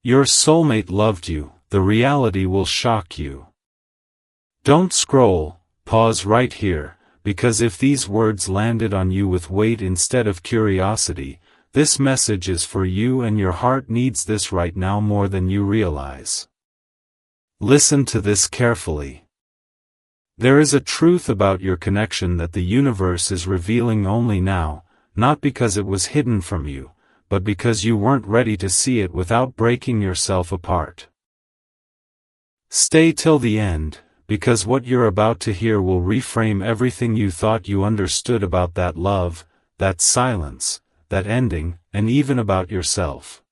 Your soulmate loved you, the reality will shock you. Don't scroll, pause right here, because if these words landed on you with weight instead of curiosity, this message is for you and your heart needs this right now more than you realize. Listen to this carefully. There is a truth about your connection that the universe is revealing only now, not because it was hidden from you, but because you weren't ready to see it without breaking yourself apart. Stay till the end, because what you're about to hear will reframe everything you thought you understood about that love, that silence, that ending, and even about yourself.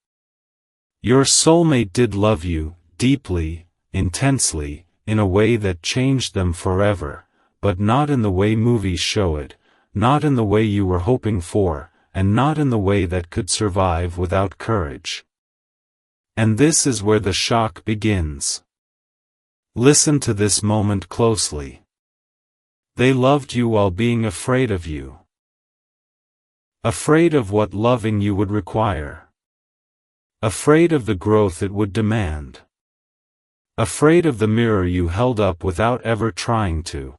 Your soulmate did love you, deeply, intensely, in a way that changed them forever, but not in the way movies show it, not in the way you were hoping for, and not in the way that could survive without courage. And this is where the shock begins. Listen to this moment closely. They loved you while being afraid of you. Afraid of what loving you would require. Afraid of the growth it would demand. Afraid of the mirror you held up without ever trying to.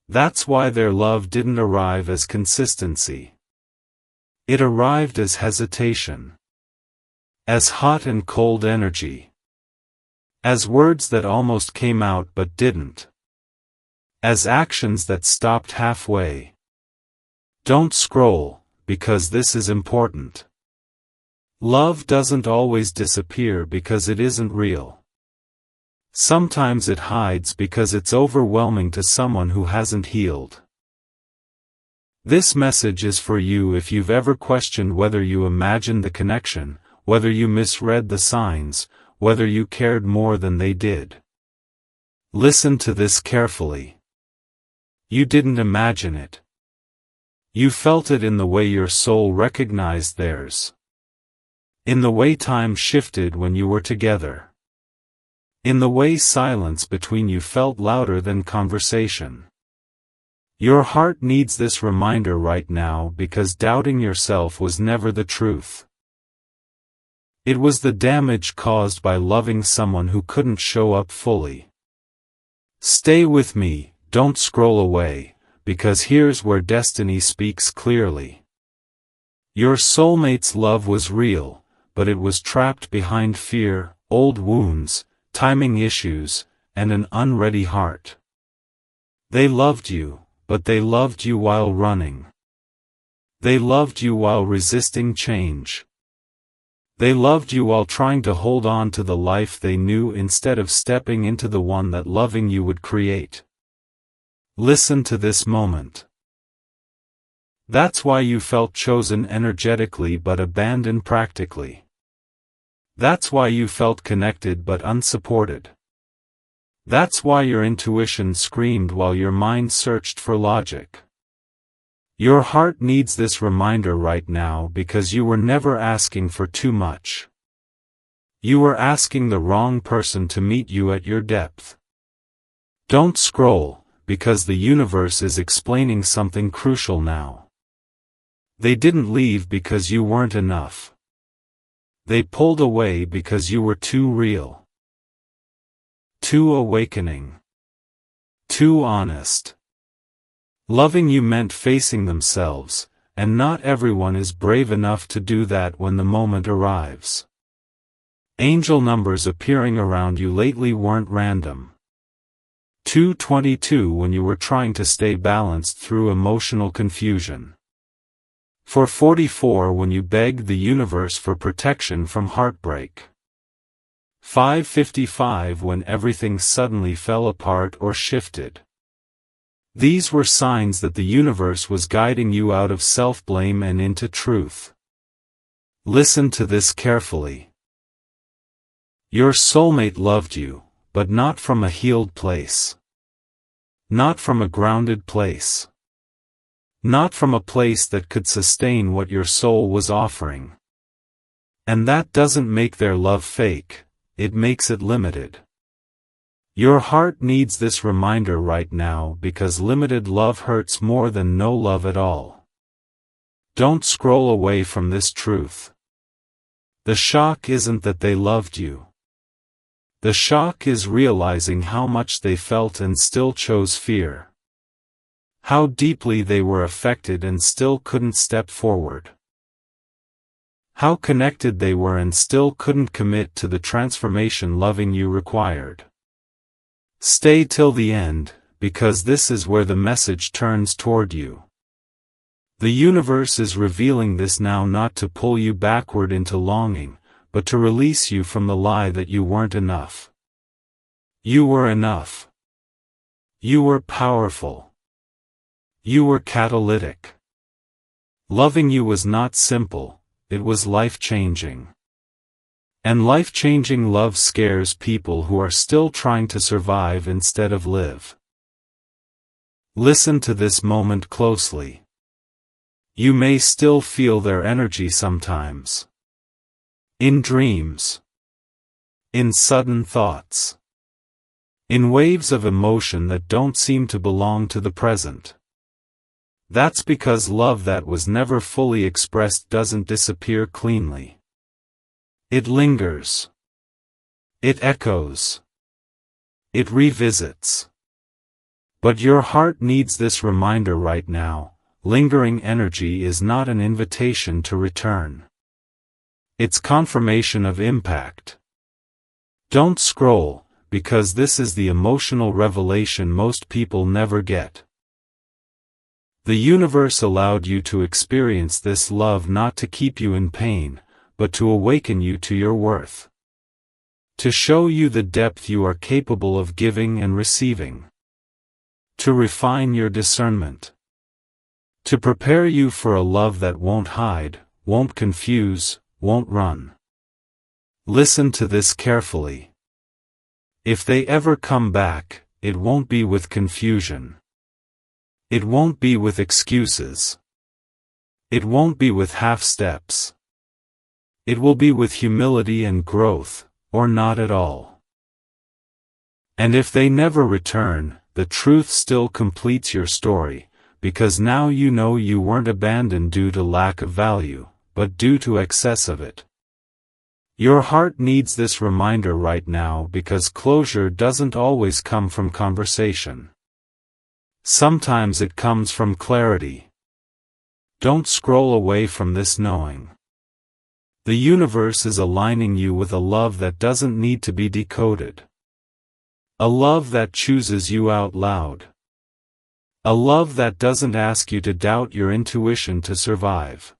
That's why their love didn't arrive as consistency. It arrived as hesitation. As hot and cold energy. As words that almost came out but didn't. As actions that stopped halfway. Don't scroll, because this is important. Love doesn't always disappear because it isn't real. Sometimes it hides because it's overwhelming to someone who hasn't healed. This message is for you if you've ever questioned whether you imagined the connection, whether you misread the signs, whether you cared more than they did. Listen to this carefully. You didn't imagine it. You felt it in the way your soul recognized theirs. In the way time shifted when you were together. In the way silence between you felt louder than conversation. Your heart needs this reminder right now because doubting yourself was never the truth. It was the damage caused by loving someone who couldn't show up fully. Stay with me, don't scroll away, because here's where destiny speaks clearly. Your soulmate's love was real, but it was trapped behind fear, old wounds, timing issues, and an unready heart. They loved you, but they loved you while running. They loved you while resisting change. They loved you while trying to hold on to the life they knew instead of stepping into the one that loving you would create. Listen to this moment. That's why you felt chosen energetically but abandoned practically. That's why you felt connected but unsupported. That's why your intuition screamed while your mind searched for logic. Your heart needs this reminder right now because you were never asking for too much. You were asking the wrong person to meet you at your depth. Don't scroll, because the universe is explaining something crucial now. They didn't leave because you weren't enough. They pulled away because you were too real. Too awakening. Too honest. Loving you meant facing themselves, and not everyone is brave enough to do that when the moment arrives. Angel numbers appearing around you lately weren't random. 222 when you were trying to stay balanced through emotional confusion. 444 when you begged the universe for protection from heartbreak. 555 when everything suddenly fell apart or shifted. These were signs that the universe was guiding you out of self-blame and into truth. Listen to this carefully. Your soulmate loved you, but not from a healed place. Not from a grounded place. Not from a place that could sustain what your soul was offering. And that doesn't make their love fake, it makes it limited. Your heart needs this reminder right now because limited love hurts more than no love at all. Don't scroll away from this truth. The shock isn't that they loved you. The shock is realizing how much they felt and still chose fear. How deeply they were affected and still couldn't step forward. How connected they were and still couldn't commit to the transformation loving you required. Stay till the end, because this is where the message turns toward you. The universe is revealing this now, not to pull you backward into longing, but to release you from the lie that you weren't enough. You were enough. You were powerful. You were catalytic. Loving you was not simple, it was life-changing. And life-changing love scares people who are still trying to survive instead of live. Listen to this moment closely. You may still feel their energy sometimes. In dreams. In sudden thoughts. In waves of emotion that don't seem to belong to the present. That's because love that was never fully expressed doesn't disappear cleanly. It lingers. It echoes. It revisits. But your heart needs this reminder right now. Lingering energy is not an invitation to return. It's confirmation of impact. Don't scroll, because this is the emotional revelation most people never get. The universe allowed you to experience this love not to keep you in pain, but to awaken you to your worth. To show you the depth you are capable of giving and receiving. To refine your discernment. To prepare you for a love that won't hide, won't confuse, won't run. Listen to this carefully. If they ever come back, it won't be with confusion. It won't be with excuses. It won't be with half steps. It will be with humility and growth, or not at all. And if they never return, the truth still completes your story, because now you know you weren't abandoned due to lack of value, but due to excess of it. Your heart needs this reminder right now because closure doesn't always come from conversation. Sometimes it comes from clarity. Don't scroll away from this knowing. The universe is aligning you with a love that doesn't need to be decoded. A love that chooses you out loud. A love that doesn't ask you to doubt your intuition to survive.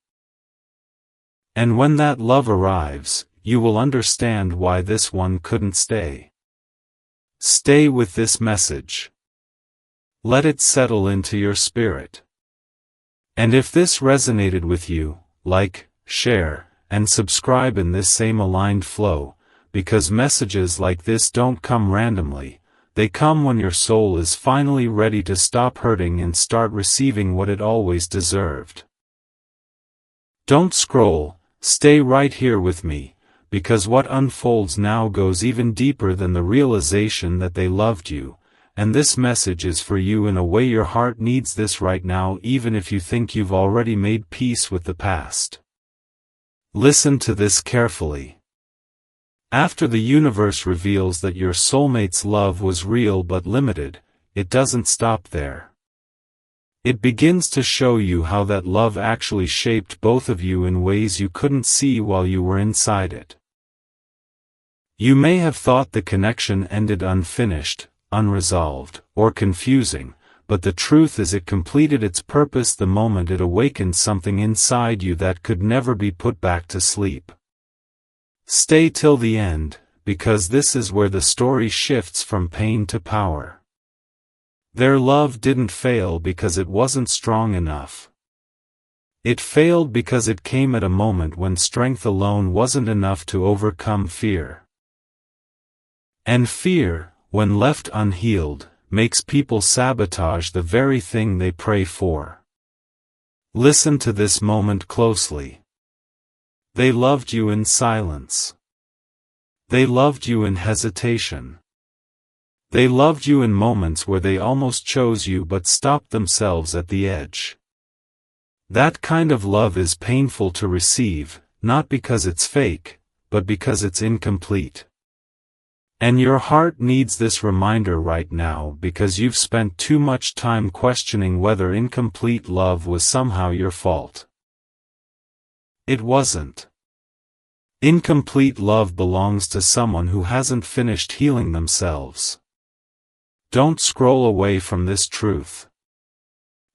And when that love arrives, you will understand why this one couldn't stay. Stay with this message. Let it settle into your spirit. And if this resonated with you, like, share, and subscribe in this same aligned flow, because messages like this don't come randomly, they come when your soul is finally ready to stop hurting and start receiving what it always deserved. Don't scroll, stay right here with me, because what unfolds now goes even deeper than the realization that they loved you, and this message is for you in a way your heart needs this right now, even if you think you've already made peace with the past. Listen to this carefully. After the universe reveals that your soulmate's love was real but limited, it doesn't stop there. It begins to show you how that love actually shaped both of you in ways you couldn't see while you were inside it. You may have thought the connection ended unfinished, unresolved, or confusing, but the truth is it completed its purpose the moment it awakened something inside you that could never be put back to sleep. Stay till the end, because this is where the story shifts from pain to power. Their love didn't fail because it wasn't strong enough. It failed because it came at a moment when strength alone wasn't enough to overcome fear. And fear, when left unhealed, makes people sabotage the very thing they pray for. Listen to this moment closely. They loved you in silence. They loved you in hesitation. They loved you in moments where they almost chose you but stopped themselves at the edge. That kind of love is painful to receive, not because it's fake, but because it's incomplete. And your heart needs this reminder right now because you've spent too much time questioning whether incomplete love was somehow your fault. It wasn't. Incomplete love belongs to someone who hasn't finished healing themselves. Don't scroll away from this truth.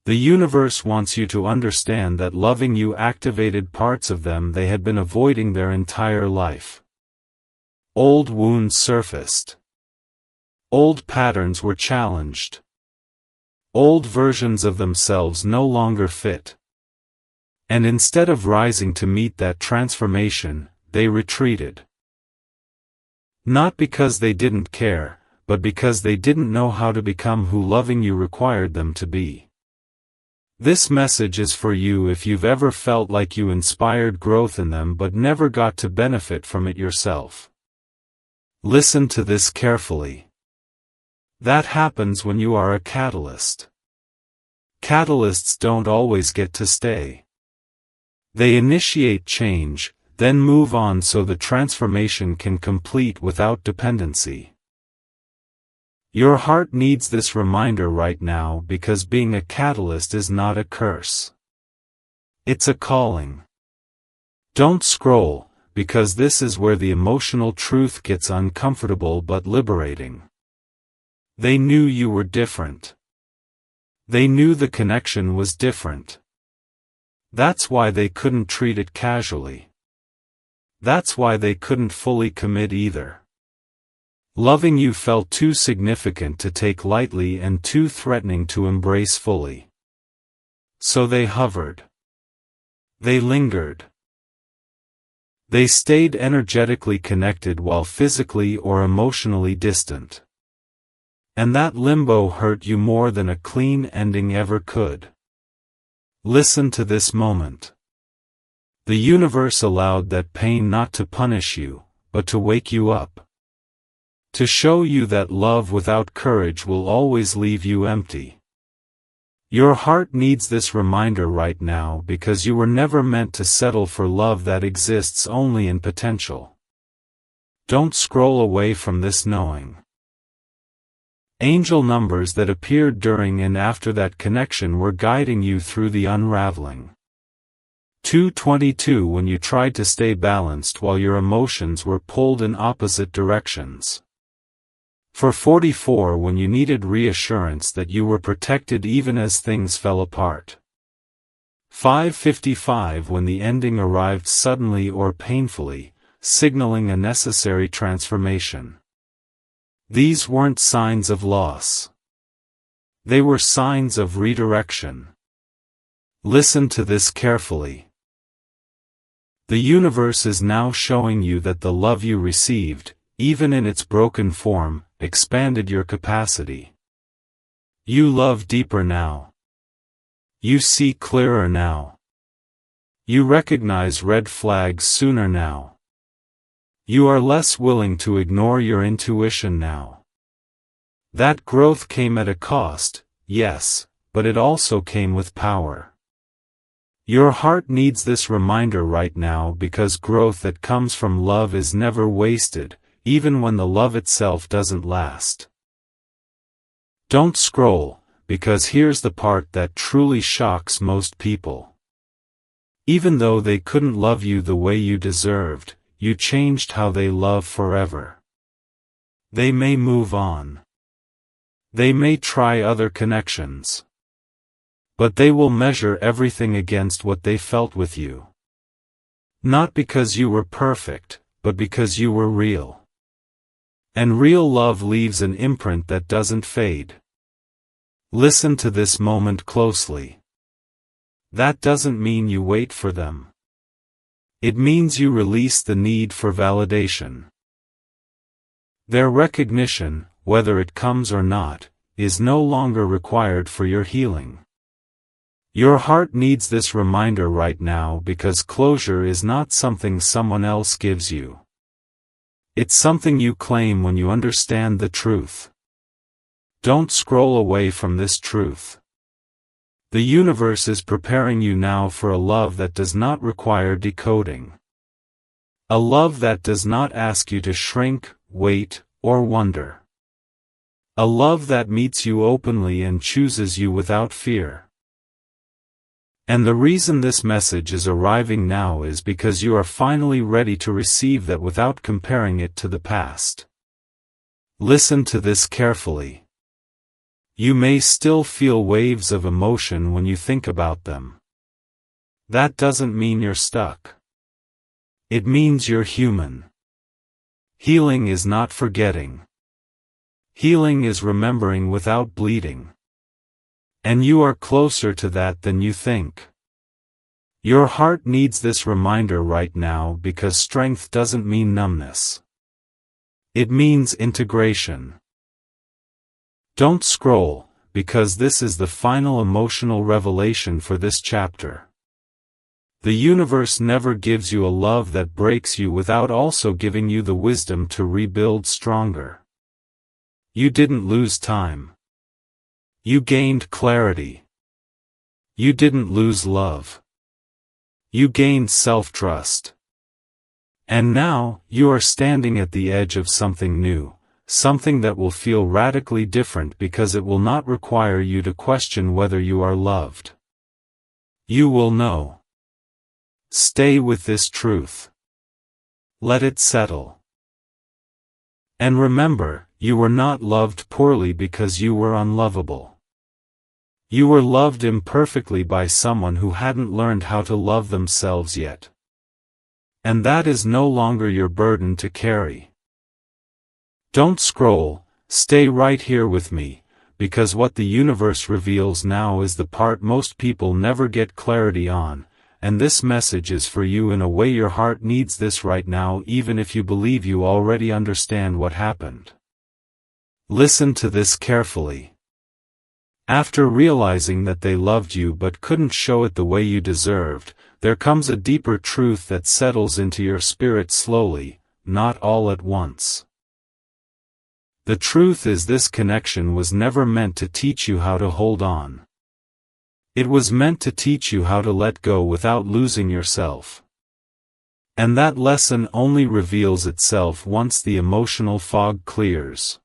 The universe wants you to understand that loving you activated parts of them they had been avoiding their entire life. Old wounds surfaced. Old patterns were challenged. Old versions of themselves no longer fit. And instead of rising to meet that transformation, they retreated. Not because they didn't care, but because they didn't know how to become who loving you required them to be. This message is for you if you've ever felt like you inspired growth in them but never got to benefit from it yourself. Listen to this carefully. That happens when you are a catalyst. Catalysts don't always get to stay. They initiate change, then move on so the transformation can complete without dependency. Your heart needs this reminder right now because being a catalyst is not a curse. It's a calling. Don't scroll, because this is where the emotional truth gets uncomfortable but liberating. They knew you were different. They knew the connection was different. That's why they couldn't treat it casually. That's why they couldn't fully commit either. Loving you felt too significant to take lightly and too threatening to embrace fully. So they hovered. They lingered. They stayed energetically connected while physically or emotionally distant. And that limbo hurt you more than a clean ending ever could. Listen to this moment. The universe allowed that pain not to punish you, but to wake you up. To show you that love without courage will always leave you empty. Your heart needs this reminder right now because you were never meant to settle for love that exists only in potential. Don't scroll away from this knowing. Angel numbers that appeared during and after that connection were guiding you through the unraveling. 222 when you tried to stay balanced while your emotions were pulled in opposite directions. 444 when you needed reassurance that you were protected even as things fell apart. 555 when the ending arrived suddenly or painfully, signaling a necessary transformation. These weren't signs of loss. They were signs of redirection. Listen to this carefully. The universe is now showing you that the love you received, even in its broken form, expanded your capacity. You love deeper now. You see clearer now. You recognize red flags sooner now. You are less willing to ignore your intuition now. That growth came at a cost, yes, but it also came with power. Your heart needs this reminder right now because growth that comes from love is never wasted, even when the love itself doesn't last. Don't scroll, because here's the part that truly shocks most people. Even though they couldn't love you the way you deserved, you changed how they love forever. They may move on. They may try other connections. But they will measure everything against what they felt with you. Not because you were perfect, but because you were real. And real love leaves an imprint that doesn't fade. Listen to this moment closely. That doesn't mean you wait for them. It means you release the need for validation. Their recognition, whether it comes or not, is no longer required for your healing. Your heart needs this reminder right now because closure is not something someone else gives you. It's something you claim when you understand the truth. Don't scroll away from this truth. The universe is preparing you now for a love that does not require decoding. A love that does not ask you to shrink, wait, or wonder. A love that meets you openly and chooses you without fear. And the reason this message is arriving now is because you are finally ready to receive that without comparing it to the past. Listen to this carefully. You may still feel waves of emotion when you think about them. That doesn't mean you're stuck. It means you're human. Healing is not forgetting. Healing is remembering without bleeding. And you are closer to that than you think. Your heart needs this reminder right now because strength doesn't mean numbness. It means integration. Don't scroll, because this is the final emotional revelation for this chapter. The universe never gives you a love that breaks you without also giving you the wisdom to rebuild stronger. You didn't lose time. You gained clarity. You didn't lose love. You gained self-trust. And now, you are standing at the edge of something new, something that will feel radically different because it will not require you to question whether you are loved. You will know. Stay with this truth. Let it settle. And remember, you were not loved poorly because you were unlovable. You were loved imperfectly by someone who hadn't learned how to love themselves yet. And that is no longer your burden to carry. Don't scroll, stay right here with me, because what the universe reveals now is the part most people never get clarity on, and this message is for you in a way your heart needs this right now even if you believe you already understand what happened. Listen to this carefully. After realizing that they loved you but couldn't show it the way you deserved, there comes a deeper truth that settles into your spirit slowly, not all at once. The truth is this connection was never meant to teach you how to hold on. It was meant to teach you how to let go without losing yourself. And that lesson only reveals itself once the emotional fog clears.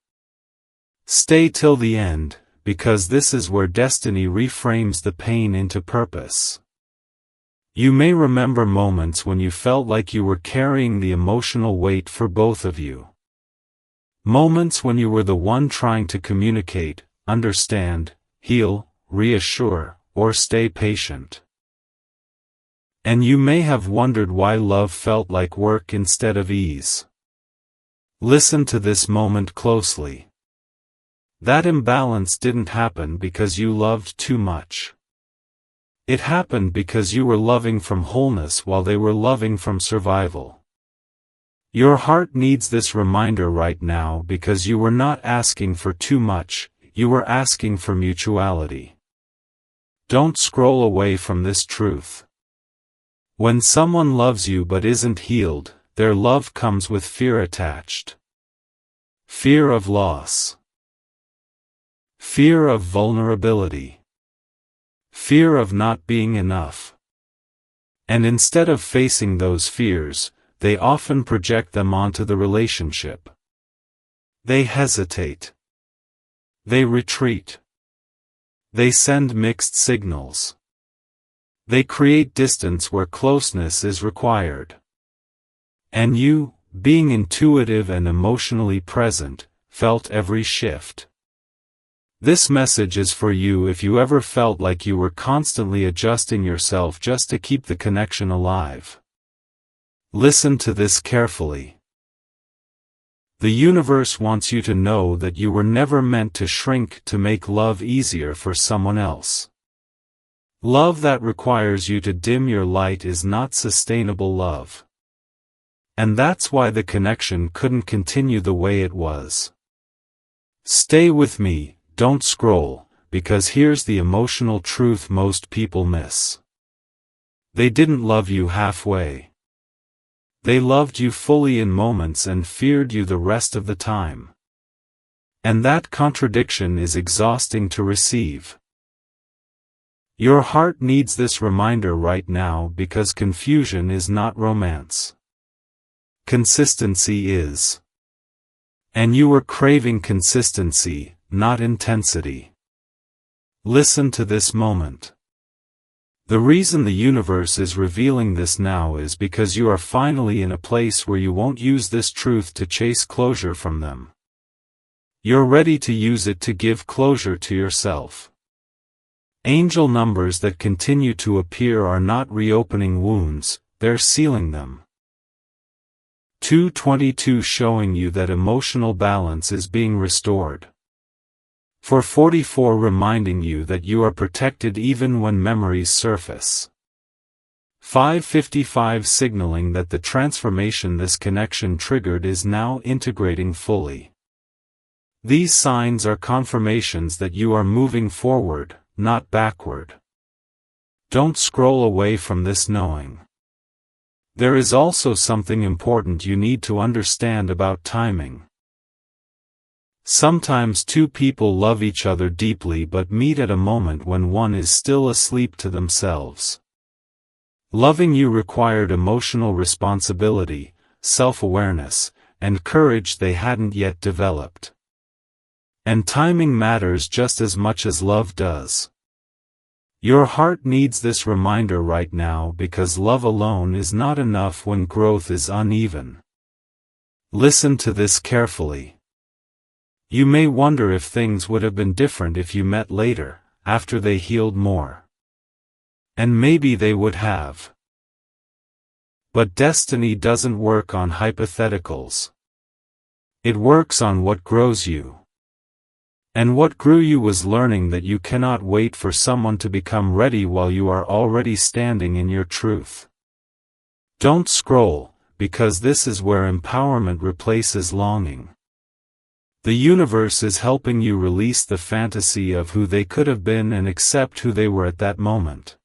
Stay till the end, because this is where destiny reframes the pain into purpose. You may remember moments when you felt like you were carrying the emotional weight for both of you. Moments when you were the one trying to communicate, understand, heal, reassure, or stay patient. And you may have wondered why love felt like work instead of ease. Listen to this moment closely. That imbalance didn't happen because you loved too much. It happened because you were loving from wholeness while they were loving from survival. Your heart needs this reminder right now because you were not asking for too much, you were asking for mutuality. Don't scroll away from this truth. When someone loves you but isn't healed, their love comes with fear attached. Fear of loss. Fear of vulnerability. Fear of not being enough. And instead of facing those fears, they often project them onto the relationship. They hesitate. They retreat. They send mixed signals. They create distance where closeness is required. And you, being intuitive and emotionally present, felt every shift. This message is for you if you ever felt like you were constantly adjusting yourself just to keep the connection alive. Listen to this carefully. The universe wants you to know that you were never meant to shrink to make love easier for someone else. Love that requires you to dim your light is not sustainable love. And that's why the connection couldn't continue the way it was. Stay with me, don't scroll, because here's the emotional truth most people miss. They didn't love you halfway. They loved you fully in moments and feared you the rest of the time. And that contradiction is exhausting to receive. Your heart needs this reminder right now because confusion is not romance. Consistency is. And you were craving consistency, not intensity. Listen to this moment. The reason the universe is revealing this now is because you are finally in a place where you won't use this truth to chase closure from them. You're ready to use it to give closure to yourself. Angel numbers that continue to appear are not reopening wounds, they're sealing them. 222 showing you that emotional balance is being restored. 444 reminding you that you are protected even when memories surface. 555 signaling that the transformation this connection triggered is now integrating fully. These signs are confirmations that you are moving forward, not backward. Don't scroll away from this knowing. There is also something important you need to understand about timing. Sometimes two people love each other deeply but meet at a moment when one is still asleep to themselves. Loving you required emotional responsibility, self-awareness, and courage they hadn't yet developed. And timing matters just as much as love does. Your heart needs this reminder right now because love alone is not enough when growth is uneven. Listen to this carefully. You may wonder if things would have been different if you met later, after they healed more. And maybe they would have. But destiny doesn't work on hypotheticals. It works on what grows you. And what grew you was learning that you cannot wait for someone to become ready while you are already standing in your truth. Don't scroll, because this is where empowerment replaces longing. The universe is helping you release the fantasy of who they could have been and accept who they were at that moment.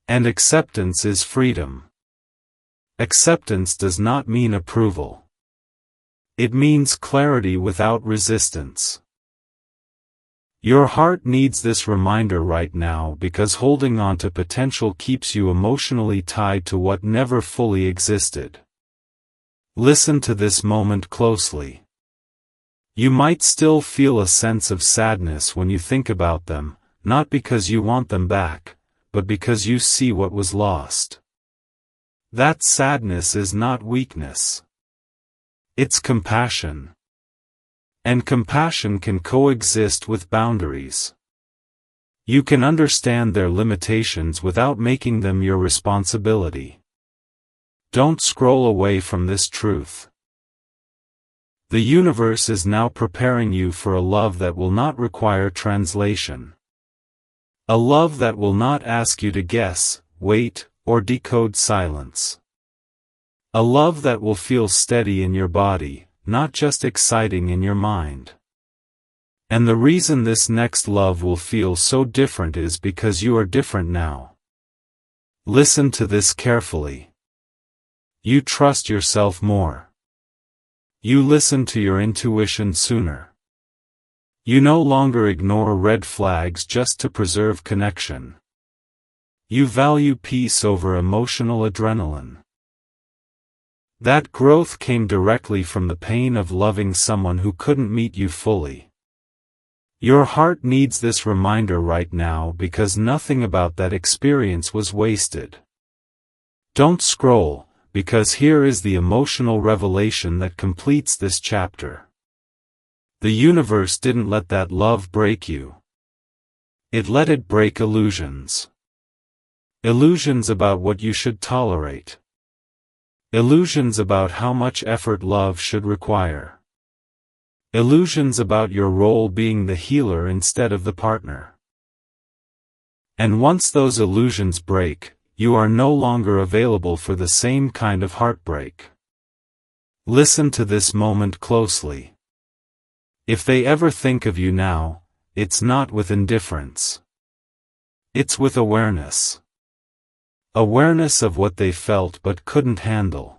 And acceptance is freedom. Acceptance does not mean approval. It means clarity without resistance. Your heart needs this reminder right now because holding on to potential keeps you emotionally tied to what never fully existed. Listen to this moment closely. You might still feel a sense of sadness when you think about them, not because you want them back, but because you see what was lost. That sadness is not weakness. It's compassion. And compassion can coexist with boundaries. You can understand their limitations without making them your responsibility. Don't scroll away from this truth. The universe is now preparing you for a love that will not require translation. A love that will not ask you to guess, wait, or decode silence. A love that will feel steady in your body, not just exciting in your mind. And the reason this next love will feel so different is because you are different now. Listen to this carefully. You trust yourself more. You listen to your intuition sooner. You no longer ignore red flags just to preserve connection. You value peace over emotional adrenaline. That growth came directly from the pain of loving someone who couldn't meet you fully. Your heart needs this reminder right now because nothing about that experience was wasted. Don't scroll, because here is the emotional revelation that completes this chapter. The universe didn't let that love break you. It let it break illusions. Illusions about what you should tolerate. Illusions about how much effort love should require. Illusions about your role being the healer instead of the partner. And once those illusions break, you are no longer available for the same kind of heartbreak. Listen to this moment closely. If they ever think of you now, it's not with indifference. It's with awareness. Awareness of what they felt but couldn't handle.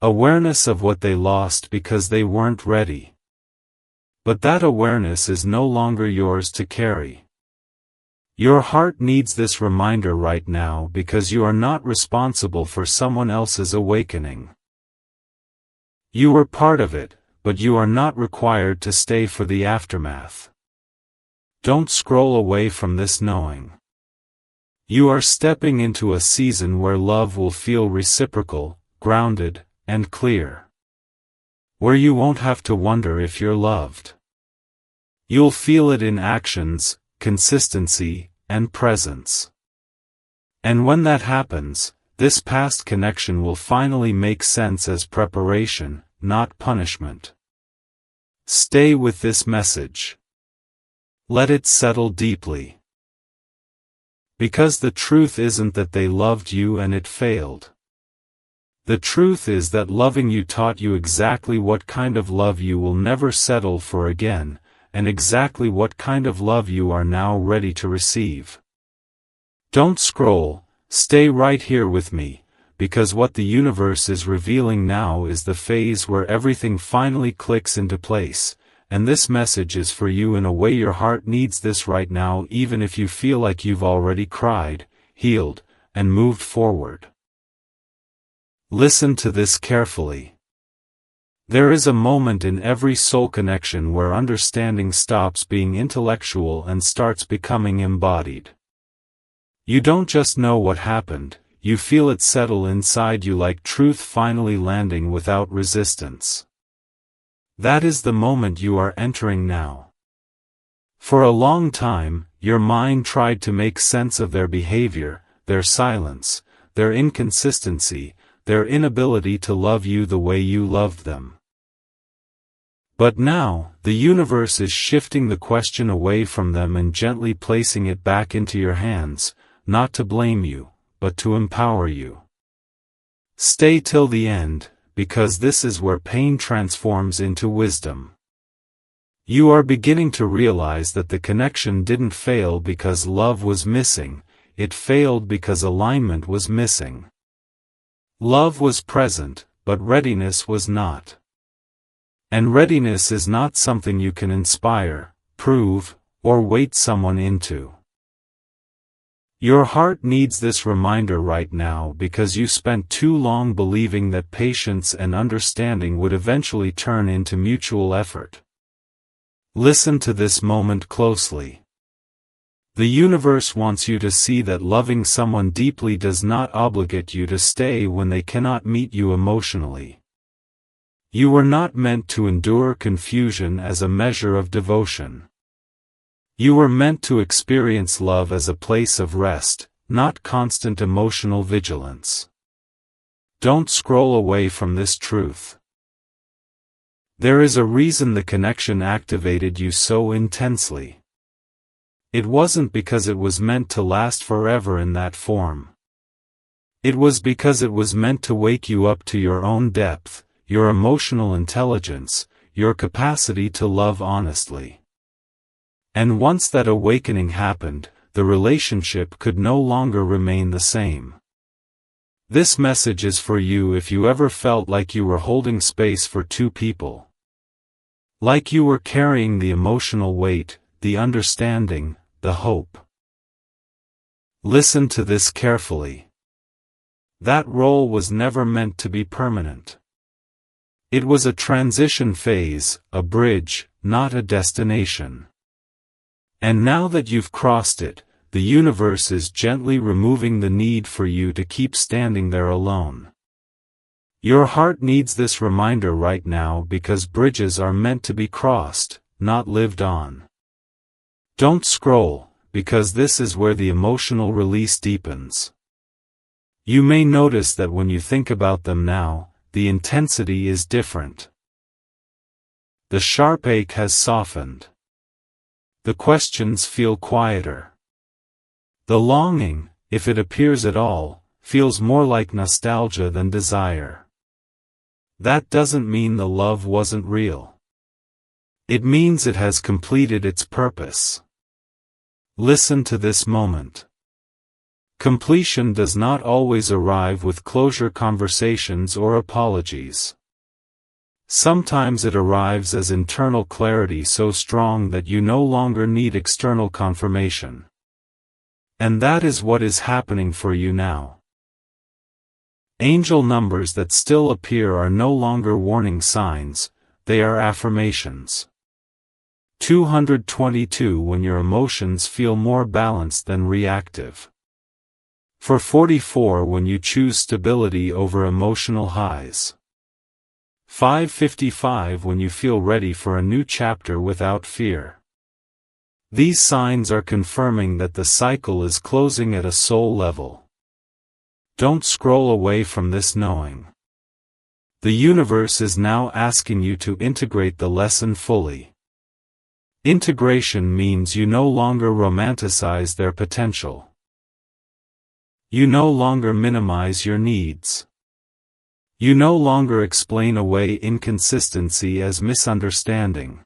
Awareness of what they lost because they weren't ready. But that awareness is no longer yours to carry. Your heart needs this reminder right now because you are not responsible for someone else's awakening. You were part of it, but you are not required to stay for the aftermath. Don't scroll away from this knowing. You are stepping into a season where love will feel reciprocal, grounded, and clear. Where you won't have to wonder if you're loved. You'll feel it in actions, consistency, and presence. And when that happens, this past connection will finally make sense as preparation, not punishment. Stay with this message. Let it settle deeply. Because the truth isn't that they loved you and it failed. The truth is that loving you taught you exactly what kind of love you will never settle for again, and exactly what kind of love you are now ready to receive. Don't scroll, stay right here with me, because what the universe is revealing now is the phase where everything finally clicks into place, and this message is for you in a way your heart needs this right now, even if you feel like you've already cried, healed, and moved forward. Listen to this carefully. There is a moment in every soul connection where understanding stops being intellectual and starts becoming embodied. You don't just know what happened, you feel it settle inside you like truth finally landing without resistance. That is the moment you are entering now. For a long time, your mind tried to make sense of their behavior, their silence, their inconsistency, their inability to love you the way you loved them. But now, the universe is shifting the question away from them and gently placing it back into your hands, not to blame you, but to empower you. Stay till the end, because this is where pain transforms into wisdom. You are beginning to realize that the connection didn't fail because love was missing, it failed because alignment was missing. Love was present, but readiness was not. And readiness is not something you can inspire, prove, or wait someone into. Your heart needs this reminder right now because you spent too long believing that patience and understanding would eventually turn into mutual effort. Listen to this moment closely. The universe wants you to see that loving someone deeply does not obligate you to stay when they cannot meet you emotionally. You were not meant to endure confusion as a measure of devotion. You were meant to experience love as a place of rest, not constant emotional vigilance. Don't scroll away from this truth. There is a reason the connection activated you so intensely. It wasn't because it was meant to last forever in that form. It was because it was meant to wake you up to your own depth, your emotional intelligence, your capacity to love honestly. And once that awakening happened, the relationship could no longer remain the same. This message is for you if you ever felt like you were holding space for two people. Like you were carrying the emotional weight, the understanding, the hope. Listen to this carefully. That role was never meant to be permanent. It was a transition phase, a bridge, not a destination. And now that you've crossed it, the universe is gently removing the need for you to keep standing there alone. Your heart needs this reminder right now because bridges are meant to be crossed, not lived on. Don't scroll, because this is where the emotional release deepens. You may notice that when you think about them now, the intensity is different. The sharp ache has softened. The questions feel quieter. The longing, if it appears at all, feels more like nostalgia than desire. That doesn't mean the love wasn't real. It means it has completed its purpose. Listen to this moment. Completion does not always arrive with closure conversations or apologies. Sometimes it arrives as internal clarity so strong that you no longer need external confirmation. And that is what is happening for you now. Angel numbers that still appear are no longer warning signs, they are affirmations. 222 when your emotions feel more balanced than reactive. 444 when you choose stability over emotional highs. 555 when you feel ready for a new chapter without fear. These signs are confirming that the cycle is closing at a soul level. Don't scroll away from this knowing. The universe is now asking you to integrate the lesson fully. Integration means you no longer romanticize their potential. You no longer minimize your needs. You no longer explain away inconsistency as misunderstanding.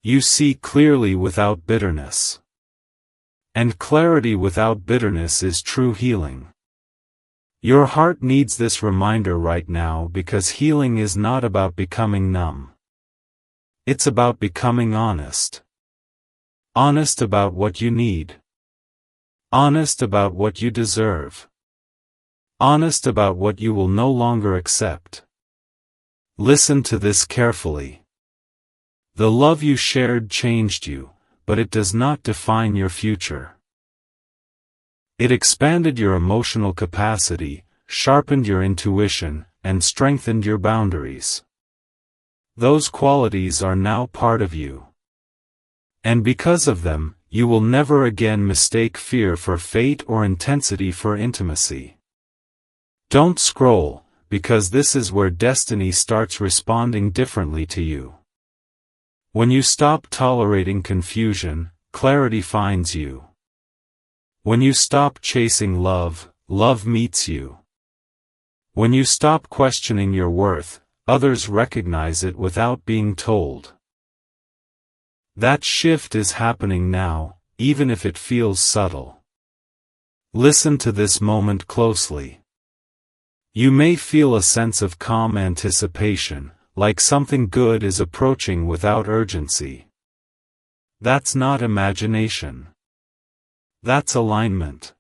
You see clearly without bitterness. And clarity without bitterness is true healing. Your heart needs this reminder right now because healing is not about becoming numb. It's about becoming honest. Honest about what you need. Honest about what you deserve. Honest about what you will no longer accept. Listen to this carefully. The love you shared changed you, but it does not define your future. It expanded your emotional capacity, sharpened your intuition, and strengthened your boundaries. Those qualities are now part of you. And because of them, you will never again mistake fear for fate or intensity for intimacy. Don't scroll, because this is where destiny starts responding differently to you. When you stop tolerating confusion, clarity finds you. When you stop chasing love, love meets you. When you stop questioning your worth, others recognize it without being told. That shift is happening now, even if it feels subtle. Listen to this moment closely. You may feel a sense of calm anticipation, like something good is approaching without urgency. That's not imagination. That's alignment.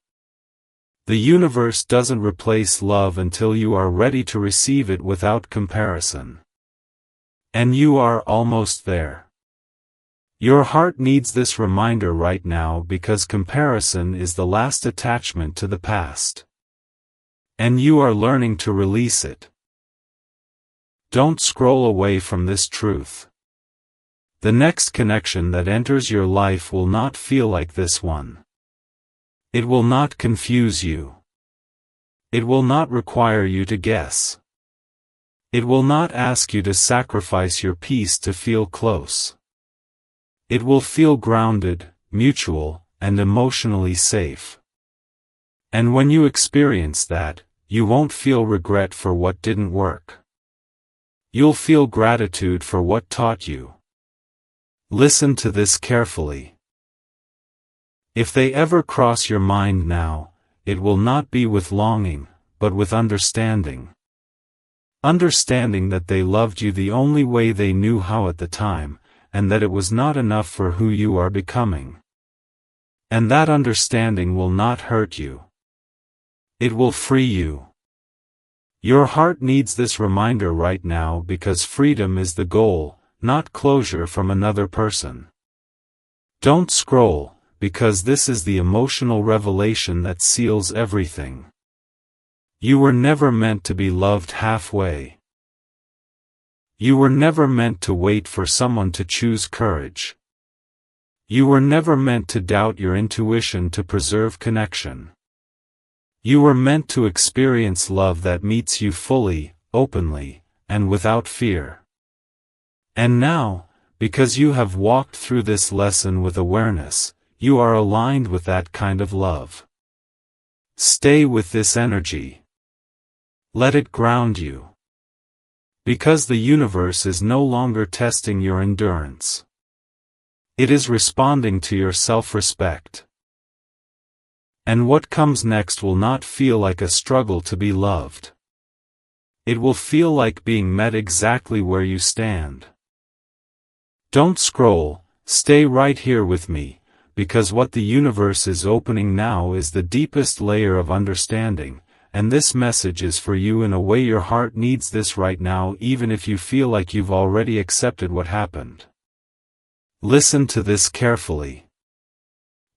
The universe doesn't replace love until you are ready to receive it without comparison. And you are almost there. Your heart needs this reminder right now because comparison is the last attachment to the past. And you are learning to release it. Don't scroll away from this truth. The next connection that enters your life will not feel like this one. It will not confuse you. It will not require you to guess. It will not ask you to sacrifice your peace to feel close. It will feel grounded, mutual, and emotionally safe. And when you experience that, you won't feel regret for what didn't work. You'll feel gratitude for what taught you. Listen to this carefully. If they ever cross your mind now, it will not be with longing, but with understanding. Understanding that they loved you the only way they knew how at the time, and that it was not enough for who you are becoming. And that understanding will not hurt you. It will free you. Your heart needs this reminder right now because freedom is the goal, not closure from another person. Don't scroll, because this is the emotional revelation that seals everything. You were never meant to be loved halfway. You were never meant to wait for someone to choose courage. You were never meant to doubt your intuition to preserve connection. You were meant to experience love that meets you fully, openly, and without fear. And now, because you have walked through this lesson with awareness, you are aligned with that kind of love. Stay with this energy. Let it ground you. Because the universe is no longer testing your endurance. It is responding to your self-respect. And what comes next will not feel like a struggle to be loved. It will feel like being met exactly where you stand. Don't scroll, stay right here with me, because what the universe is opening now is the deepest layer of understanding, and this message is for you in a way your heart needs this right now, even if you feel like you've already accepted what happened. Listen to this carefully.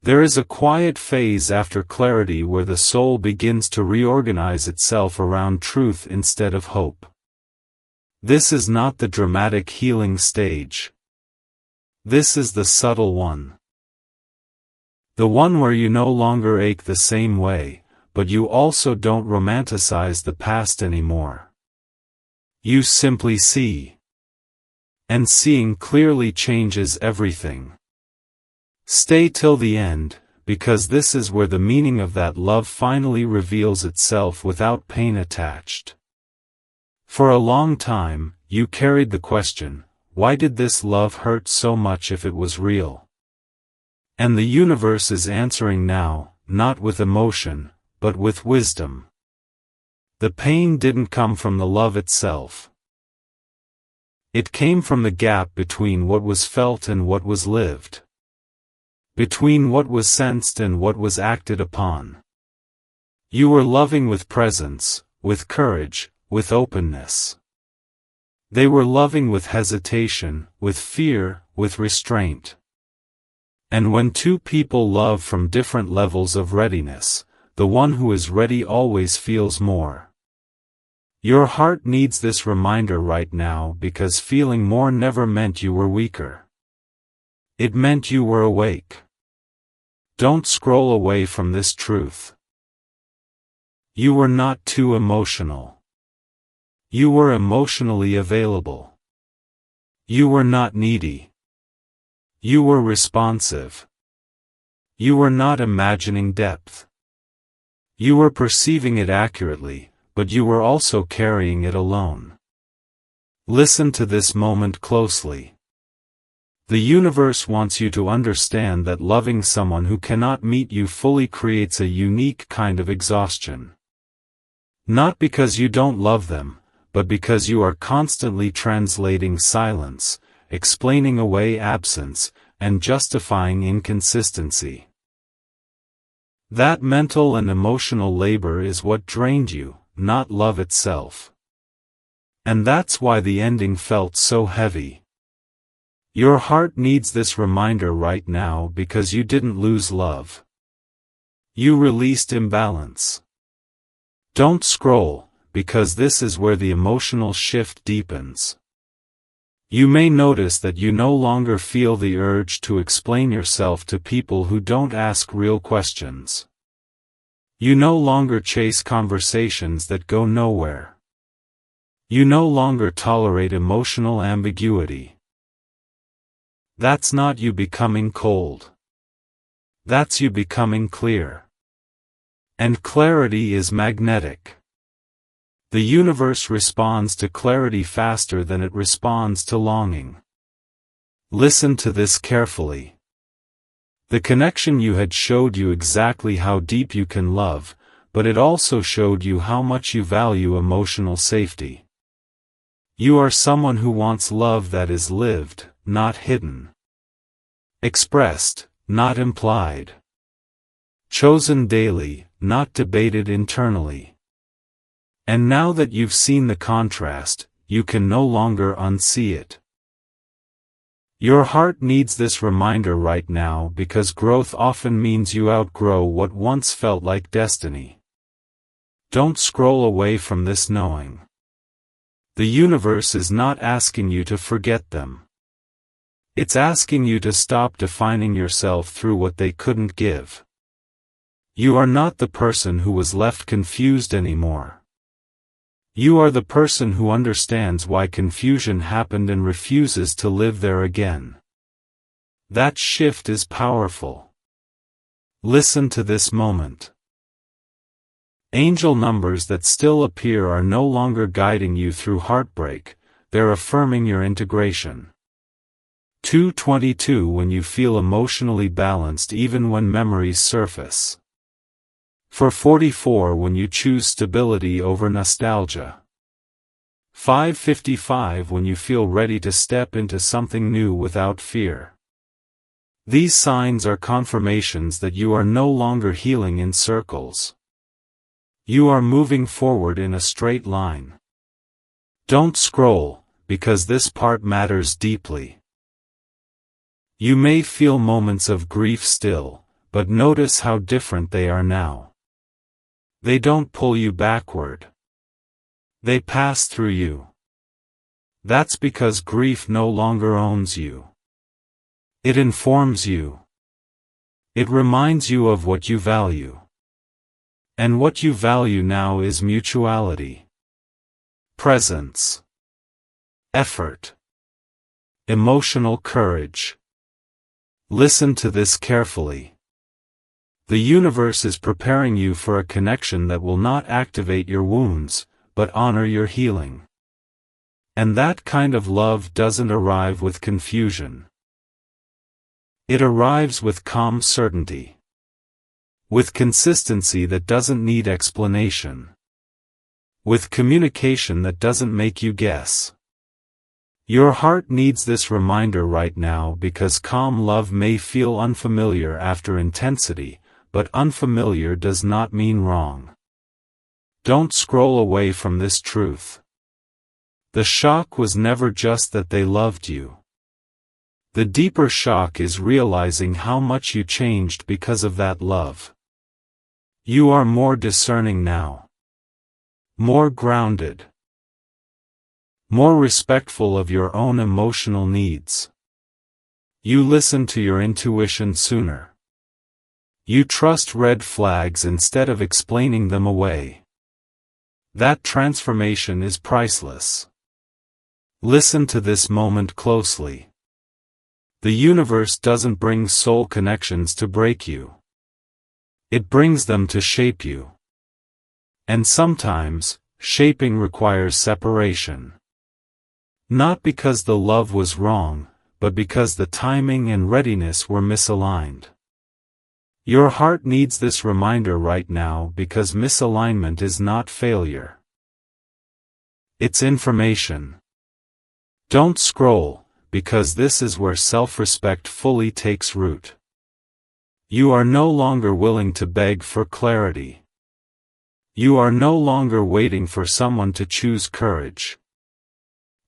There is a quiet phase after clarity where the soul begins to reorganize itself around truth instead of hope. This is not the dramatic healing stage. This is the subtle one. The one where you no longer ache the same way, but you also don't romanticize the past anymore. You simply see. And seeing clearly changes everything. Stay till the end, because this is where the meaning of that love finally reveals itself without pain attached. For a long time, you carried the question, why did this love hurt so much if it was real? And the universe is answering now, not with emotion, but with wisdom. The pain didn't come from the love itself. It came from the gap between what was felt and what was lived. Between what was sensed and what was acted upon. You were loving with presence, with courage, with openness. They were loving with hesitation, with fear, with restraint. And when two people love from different levels of readiness, the one who is ready always feels more. Your heart needs this reminder right now because feeling more never meant you were weaker. It meant you were awake. Don't scroll away from this truth. You were not too emotional. You were emotionally available. You were not needy. You were responsive. You were not imagining depth. You were perceiving it accurately, but you were also carrying it alone. Listen to this moment closely. The universe wants you to understand that loving someone who cannot meet you fully creates a unique kind of exhaustion. Not because you don't love them, but because you are constantly translating silence, explaining away absence, and justifying inconsistency. That mental and emotional labor is what drained you, not love itself. And that's why the ending felt so heavy. Your heart needs this reminder right now because you didn't lose love. You released imbalance. Don't scroll, because this is where the emotional shift deepens. You may notice that you no longer feel the urge to explain yourself to people who don't ask real questions. You no longer chase conversations that go nowhere. You no longer tolerate emotional ambiguity. That's not you becoming cold. That's you becoming clear. And clarity is magnetic. The universe responds to clarity faster than it responds to longing. Listen to this carefully. The connection you had showed you exactly how deep you can love, but it also showed you how much you value emotional safety. You are someone who wants love that is lived, not hidden. Expressed, not implied. Chosen daily, not debated internally. And now that you've seen the contrast, you can no longer unsee it. Your heart needs this reminder right now because growth often means you outgrow what once felt like destiny. Don't scroll away from this knowing. The universe is not asking you to forget them. It's asking you to stop defining yourself through what they couldn't give. You are not the person who was left confused anymore. You are the person who understands why confusion happened and refuses to live there again. That shift is powerful. Listen to this moment. Angel numbers that still appear are no longer guiding you through heartbreak, they're affirming your integration. 222 when you feel emotionally balanced even when memories surface. For 44 when you choose stability over nostalgia. 555 when you feel ready to step into something new without fear. These signs are confirmations that you are no longer healing in circles. You are moving forward in a straight line. Don't scroll, because this part matters deeply. You may feel moments of grief still, but notice how different they are now. They don't pull you backward. They pass through you. That's because grief no longer owns you. It informs you. It reminds you of what you value. And what you value now is mutuality, presence, effort, emotional courage. Listen to this carefully. The universe is preparing you for a connection that will not activate your wounds, but honor your healing. And that kind of love doesn't arrive with confusion. It arrives with calm certainty. With consistency that doesn't need explanation. With communication that doesn't make you guess. Your heart needs this reminder right now because calm love may feel unfamiliar after intensity, but unfamiliar does not mean wrong. Don't scroll away from this truth. The shock was never just that they loved you. The deeper shock is realizing how much you changed because of that love. You are more discerning now. More grounded. More respectful of your own emotional needs. You listen to your intuition sooner. You trust red flags instead of explaining them away. That transformation is priceless. Listen to this moment closely. The universe doesn't bring soul connections to break you. It brings them to shape you. And sometimes, shaping requires separation. Not because the love was wrong, but because the timing and readiness were misaligned. Your heart needs this reminder right now because misalignment is not failure. It's information. Don't scroll, because this is where self-respect fully takes root. You are no longer willing to beg for clarity. You are no longer waiting for someone to choose courage.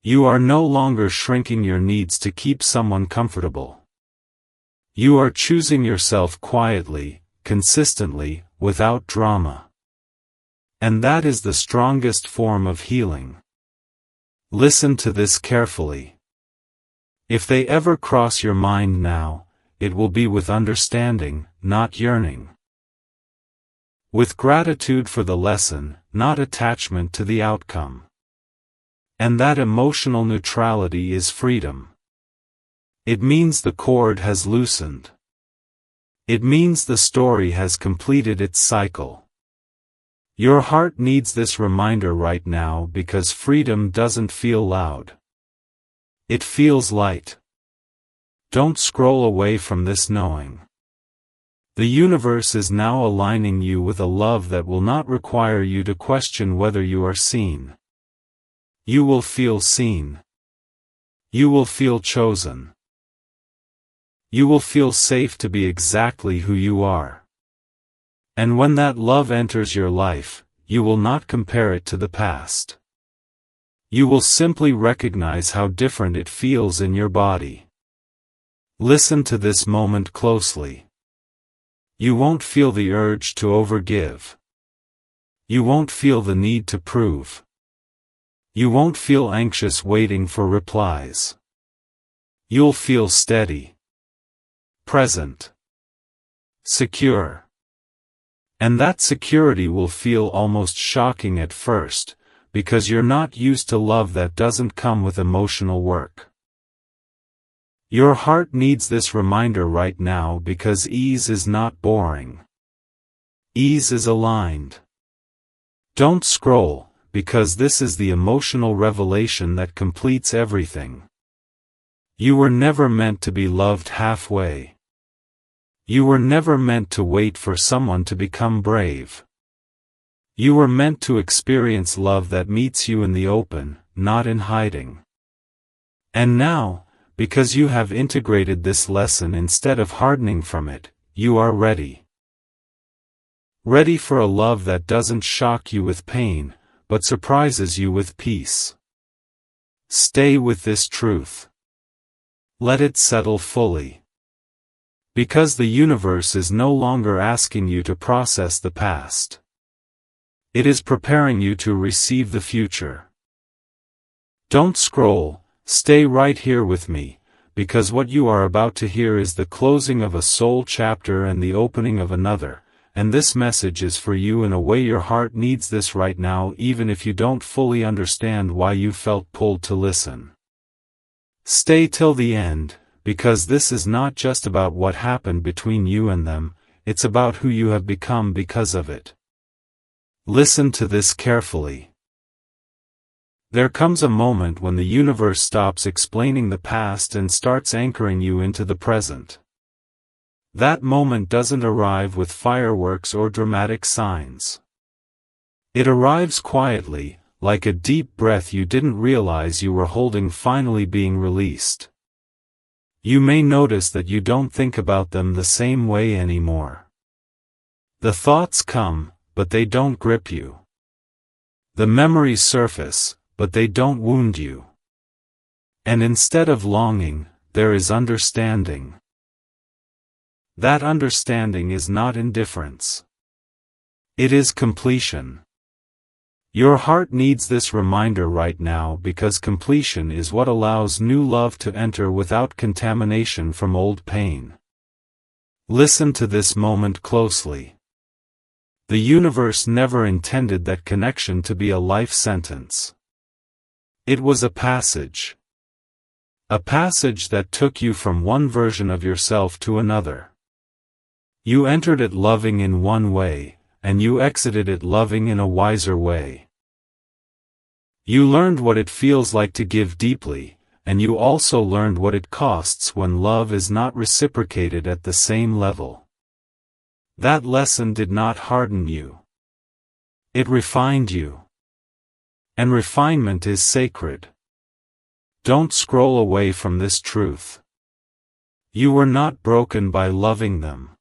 You are no longer shrinking your needs to keep someone comfortable. You are choosing yourself quietly, consistently, without drama. And that is the strongest form of healing. Listen to this carefully. If they ever cross your mind now, it will be with understanding, not yearning. With gratitude for the lesson, not attachment to the outcome. And that emotional neutrality is freedom. It means the cord has loosened. It means the story has completed its cycle. Your heart needs this reminder right now because freedom doesn't feel loud. It feels light. Don't scroll away from this knowing. The universe is now aligning you with a love that will not require you to question whether you are seen. You will feel seen. You will feel chosen. You will feel safe to be exactly who you are. And when that love enters your life, you will not compare it to the past. You will simply recognize how different it feels in your body. Listen to this moment closely. You won't feel the urge to overgive. You won't feel the need to prove. You won't feel anxious waiting for replies. You'll feel steady, present, secure. And that security will feel almost shocking at first, because you're not used to love that doesn't come with emotional work. Your heart needs this reminder right now because ease is not boring. Ease is aligned. Don't scroll, because this is the emotional revelation that completes everything. You were never meant to be loved halfway. You were never meant to wait for someone to become brave. You were meant to experience love that meets you in the open, not in hiding. And now, because you have integrated this lesson instead of hardening from it, you are ready. Ready for a love that doesn't shock you with pain, but surprises you with peace. Stay with this truth. Let it settle fully. Because the universe is no longer asking you to process the past. It is preparing you to receive the future. Don't scroll, stay right here with me, because what you are about to hear is the closing of a soul chapter and the opening of another, and this message is for you in a way your heart needs this right now, even if you don't fully understand why you felt pulled to listen. Stay till the end, because this is not just about what happened between you and them, it's about who you have become because of it. Listen to this carefully. There comes a moment when the universe stops explaining the past and starts anchoring you into the present. That moment doesn't arrive with fireworks or dramatic signs. It arrives quietly, like a deep breath you didn't realize you were holding finally being released. You may notice that you don't think about them the same way anymore. The thoughts come, but they don't grip you. The memories surface, but they don't wound you. And instead of longing, there is understanding. That understanding is not indifference. It is completion. Your heart needs this reminder right now because completion is what allows new love to enter without contamination from old pain. Listen to this moment closely. The universe never intended that connection to be a life sentence. It was a passage. A passage that took you from one version of yourself to another. You entered it loving in one way, and you exited it loving in a wiser way. You learned what it feels like to give deeply, and you also learned what it costs when love is not reciprocated at the same level. That lesson did not harden you. It refined you. And refinement is sacred. Don't scroll away from this truth. You were not broken by loving them.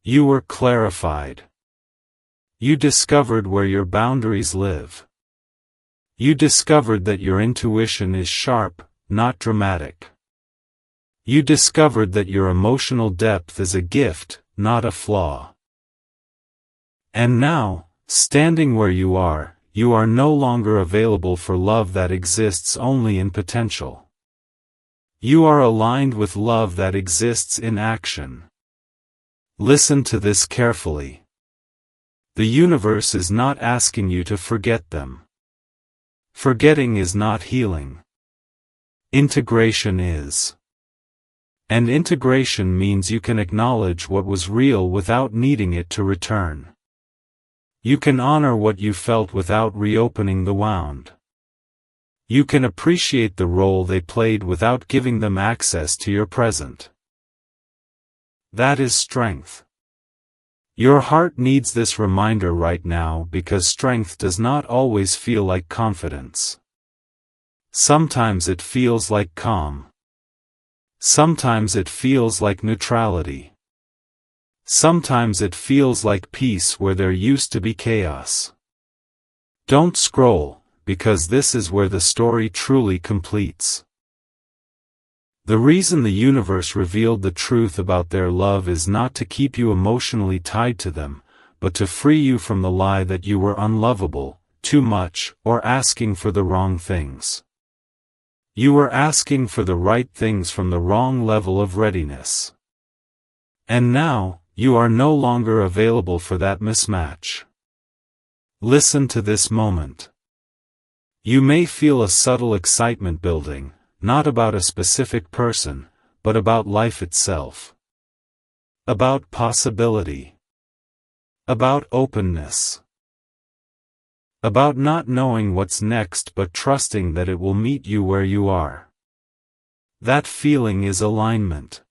You were clarified. You discovered where your boundaries live. You discovered that your intuition is sharp, not dramatic. You discovered that your emotional depth is a gift, not a flaw. And now, standing where you are no longer available for love that exists only in potential. You are aligned with love that exists in action. Listen to this carefully. The universe is not asking you to forget them. Forgetting is not healing. Integration is. And integration means you can acknowledge what was real without needing it to return. You can honor what you felt without reopening the wound. You can appreciate the role they played without giving them access to your present. That is strength. Your heart needs this reminder right now because strength does not always feel like confidence. Sometimes it feels like calm. Sometimes it feels like neutrality. Sometimes it feels like peace where there used to be chaos. Don't scroll, because this is where the story truly completes. The reason the universe revealed the truth about their love is not to keep you emotionally tied to them, but to free you from the lie that you were unlovable, too much, or asking for the wrong things. You were asking for the right things from the wrong level of readiness. And now, you are no longer available for that mismatch. Listen to this moment. You may feel a subtle excitement building, not about a specific person, but about life itself. About possibility. About openness. About not knowing what's next but trusting that it will meet you where you are. That feeling is alignment.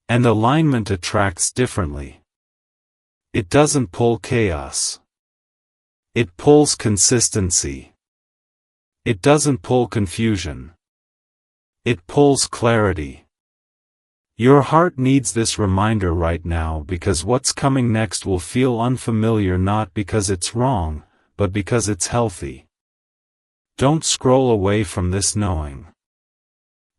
And alignment attracts differently. It doesn't pull chaos. It pulls consistency. It doesn't pull confusion. It pulls clarity. Your heart needs this reminder right now because what's coming next will feel unfamiliar not because it's wrong, but because it's healthy. Don't scroll away from this knowing.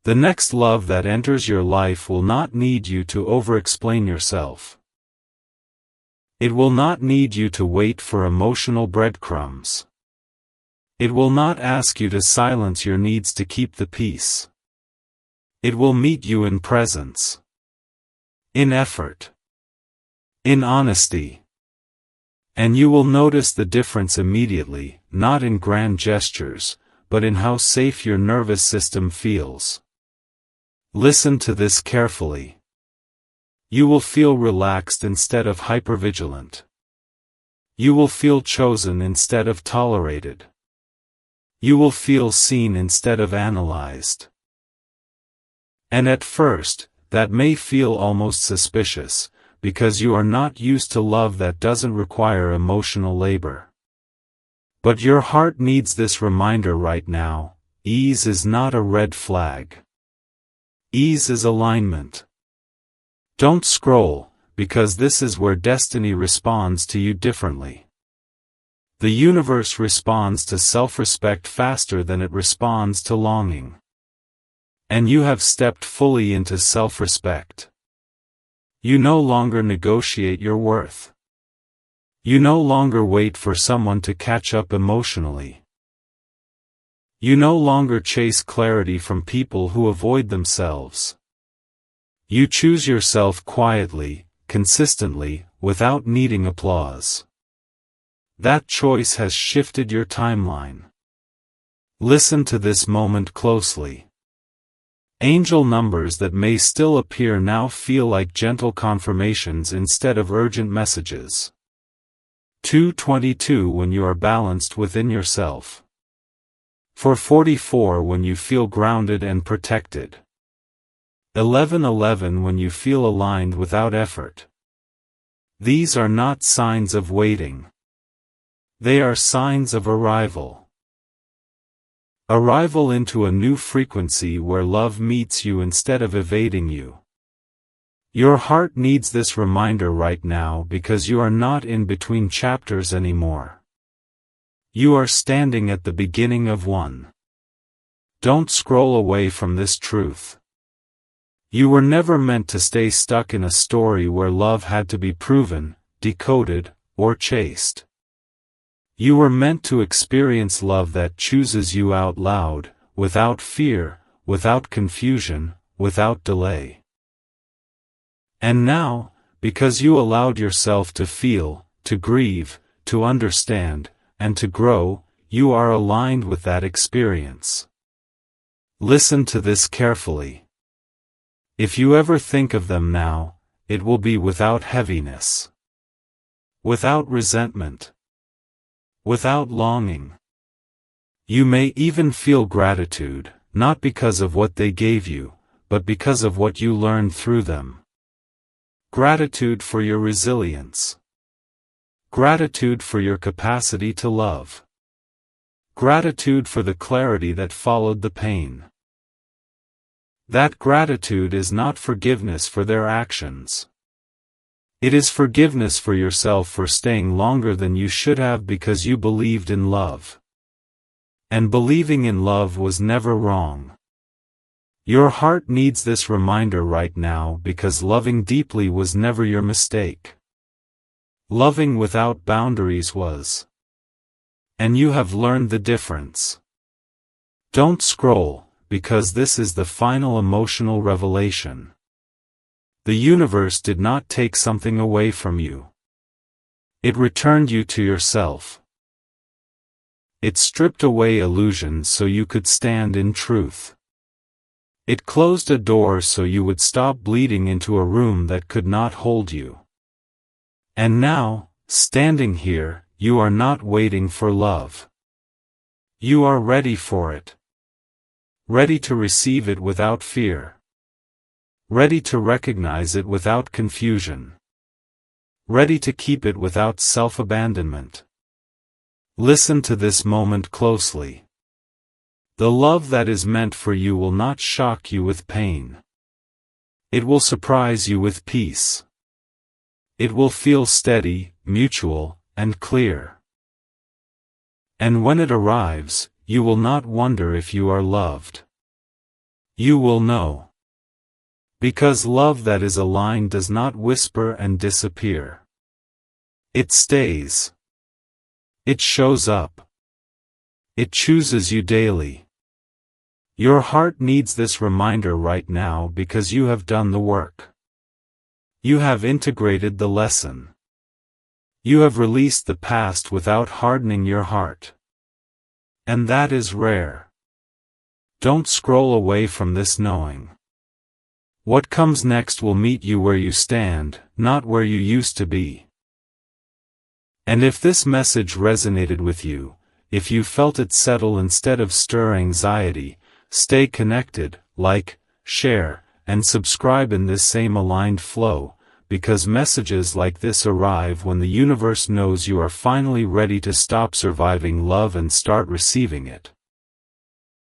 The next love that enters your life will not need you to over-explain yourself. It will not need you to wait for emotional breadcrumbs. It will not ask you to silence your needs to keep the peace. It will meet you in presence. In effort. In honesty. And you will notice the difference immediately, not in grand gestures, but in how safe your nervous system feels. Listen to this carefully. You will feel relaxed instead of hypervigilant. You will feel chosen instead of tolerated. You will feel seen instead of analyzed. And at first, that may feel almost suspicious, because you are not used to love that doesn't require emotional labor. But your heart needs this reminder right now: ease is not a red flag. Ease is alignment. Don't scroll, because this is where destiny responds to you differently. The universe responds to self-respect faster than it responds to longing. And you have stepped fully into self-respect. You no longer negotiate your worth. You no longer wait for someone to catch up emotionally. You no longer chase clarity from people who avoid themselves. You choose yourself quietly, consistently, without needing applause. That choice has shifted your timeline. Listen to this moment closely. Angel numbers that may still appear now feel like gentle confirmations instead of urgent messages. 222 when you are balanced within yourself. 444 when you feel grounded and protected. 1111 when you feel aligned without effort. These are not signs of waiting. They are signs of arrival. Arrival into a new frequency where love meets you instead of evading you. Your heart needs this reminder right now because you are not in between chapters anymore. You are standing at the beginning of one. Don't scroll away from this truth. You were never meant to stay stuck in a story where love had to be proven, decoded, or chased. You were meant to experience love that chooses you out loud, without fear, without confusion, without delay. And now, because you allowed yourself to feel, to grieve, to understand, and to grow, you are aligned with that experience. Listen to this carefully. If you ever think of them now, it will be without heaviness. Without resentment. Without longing. You may even feel gratitude, not because of what they gave you, but because of what you learned through them. Gratitude for your resilience. Gratitude for your capacity to love. Gratitude for the clarity that followed the pain. That gratitude is not forgiveness for their actions. It is forgiveness for yourself for staying longer than you should have because you believed in love. And believing in love was never wrong. Your heart needs this reminder right now because loving deeply was never your mistake. Loving without boundaries was. And you have learned the difference. Don't scroll, because this is the final emotional revelation. The universe did not take something away from you. It returned you to yourself. It stripped away illusions so you could stand in truth. It closed a door so you would stop bleeding into a room that could not hold you. And now, standing here, you are not waiting for love. You are ready for it. Ready to receive it without fear. Ready to recognize it without confusion. Ready to keep it without self-abandonment. Listen to this moment closely. The love that is meant for you will not shock you with pain. It will surprise you with peace. It will feel steady, mutual, and clear. And when it arrives, you will not wonder if you are loved. You will know. Because love that is aligned does not whisper and disappear. It stays. It shows up. It chooses you daily. Your heart needs this reminder right now because you have done the work. You have integrated the lesson. You have released the past without hardening your heart. And that is rare. Don't scroll away from this knowing. What comes next will meet you where you stand, not where you used to be. And if this message resonated with you, if you felt it settle instead of stir anxiety, stay connected, like, share, and subscribe in this same aligned flow, because messages like this arrive when the universe knows you are finally ready to stop surviving love and start receiving it.